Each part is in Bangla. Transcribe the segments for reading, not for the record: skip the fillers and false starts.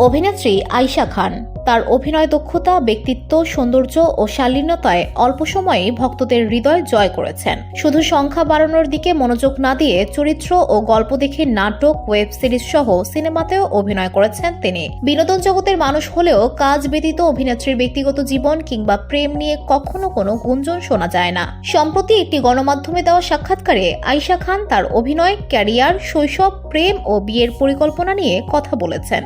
অভিনেত্রী আয়েশা খান তার অভিনয় দক্ষতা, ব্যক্তিত্ব, সৌন্দর্য ও শালীনতায় অল্প সময়েই ভক্তদের হৃদয় জয় করেছেন। শুধু সংখ্যা বাড়ানোর দিকে মনোযোগ না দিয়ে চরিত্র ও গল্প দেখে নাটক, ওয়েব সিরিজ সহ সিনেমাতেও অভিনয় করেছেন তিনি। বিনোদন জগতের মানুষ হলেও কাজ ব্যতীত অভিনেত্রীর ব্যক্তিগত জীবন কিংবা প্রেম নিয়ে কখনো কোনো গুঞ্জন শোনা যায় না। সম্প্রতি একটি গণমাধ্যমে দেওয়া সাক্ষাৎকারে আয়েশা খান তার অভিনয় ক্যারিয়ার, শৈশব, প্রেম ও বিয়ের পরিকল্পনা নিয়ে কথা বলেছেন।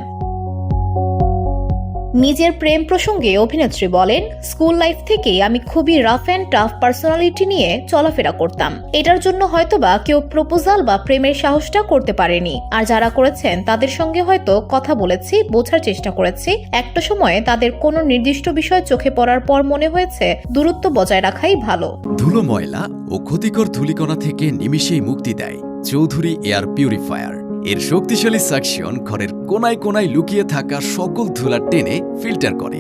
নিজের প্রেম প্রসঙ্গে অভিনেত্রী বলেন, স্কুল লাইফ থেকেই আমি খুবই রাফ অ্যান্ড টাফ পার্সোনালিটি নিয়ে চলাফেরা করতাম। এটার জন্য হয়তোবা কেউ প্রপোজাল বা প্রেমের সাহসটা করতে পারেনি, আর যারা করেছেন তাদের সঙ্গে হয়তো কথা বলেছি, বোঝার চেষ্টা করেছি। একটা সময়ে তাদের কোনো নির্দিষ্ট বিষয় চোখে পড়ার পর মনে হয়েছে দূরত্ব বজায় রাখাই ভালো। ধুলো, ময়লা ও ক্ষতিকর ধূলিকণা থেকে নিমিষেই মুক্তি দেয় চৌধুরী এয়ার পিউরিফায়ার। এর শক্তিশালী সাকশন ঘরের কোনায় কোনায় লুকিয়ে থাকা সকল ধুলা টেনে ফিল্টার করে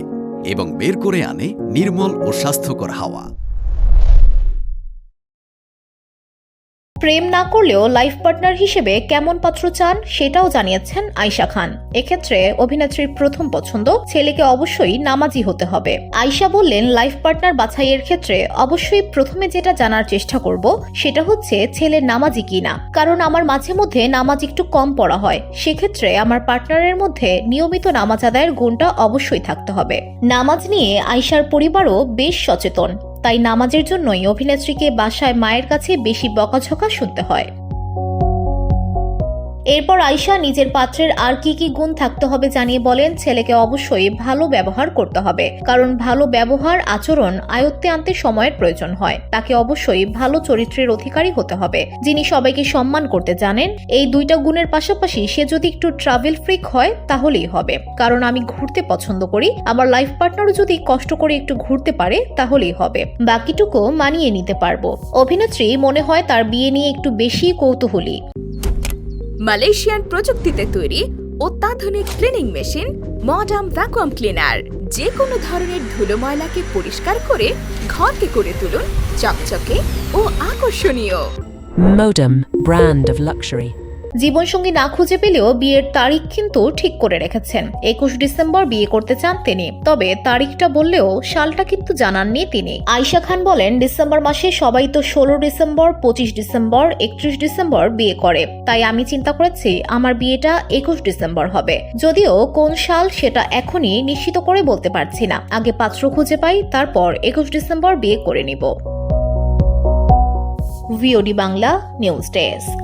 এবং বের করে আনে নির্মল ও স্বাস্থ্যকর হাওয়া। প্রেম না করলেও লাইফ পার্টনার হিসেবে কেমন পাত্র চান সেটাও জানিয়েছেন আয়েশা খান। এক্ষেত্রে অভিনেত্রীর প্রথম পছন্দ, ছেলেকে অবশ্যই নামাজি হতে হবে। আয়েশা বললেন, লাইফ পার্টনার বাছাইয়ের ক্ষেত্রে অবশ্যই প্রথমে যেটা জানার চেষ্টা করব সেটা হচ্ছে ছেলে নামাজি কিনা, কারণ আমার মাঝে মধ্যে নামাজ একটু কম পড়া হয়। সেক্ষেত্রে আমার পার্টনারের মধ্যে নিয়মিত নামাজ আদায়ের গুণটা অবশ্যই থাকতে হবে। নামাজ নিয়ে আয়েশার পরিবারও বেশ সচেতন, তাই নামাজের জন্যই অভিনেত্রীকে বাসায় মায়ের কাছে বেশি বকাঝকা শুনতে হয়। এরপর আয়েশা নিজের পাত্রের আর কি কি গুণ থাকতে হবে জানিয়ে বলেন, ছেলেকে অবশ্যই ভালো ব্যবহার করতে হবে, কারণ ভালো ব্যবহার আচরণ আয়ত্তে আনতে সময়ের প্রয়োজন হয়। তাকে অবশ্যই ভালো চরিত্রের অধিকারী হতে হবে, যিনি সবাইকে সম্মান করতে জানেন। এই দুইটা গুণের পাশাপাশি সে যদি একটু ট্রাভেল ফ্রিক হয় তাহলেই হবে, কারণ আমি ঘুরতে পছন্দ করি। আমার লাইফ পার্টনারও যদি কষ্ট করে একটু ঘুরতে পারে তাহলেই হবে, বাকিটুকু মানিয়ে নিতে পারবো। অভিনেত্রী মনে হয় তার বিয়ে নিয়ে একটু বেশি কৌতূহলী। মালয়েশিয়ান প্রযুক্তিতে তৈরি অত্যাধুনিক cleaning machine modern vacuum cleaner যে কোনো ধরনের ধুলো ময়লাকে পরিষ্কার করে ঘরকে করে তুলুন চকচকে ও আকর্ষণীয়। Modem, brand of luxury. জীবনসঙ্গী না খুঁজে পেলেও বিয়ের তারিখ কিন্তু ঠিক করে রেখেছেন। 21 ডিসেম্বর বিয়ে করতে চান তিনি, তবে তারিখটা বললেও সালটা কিন্তু জানাননি তিনি। আয়েশা খান বলেন, ডিসেম্বর মাসে সবাই তো 16 ডিসেম্বর, 25 ডিসেম্বর, 31 ডিসেম্বর বিয়ে করে, তাই আমি চিন্তা করেছি আমার বিয়েটা 21 ডিসেম্বর হবে। যদিও কোন সাল সেটা এখনই নিশ্চিত করে বলতে পারছি না, আগে পাত্র খুঁজে পাই, তারপর 21 ডিসেম্বর বিয়ে করে নিব। VOD Bangla news desk.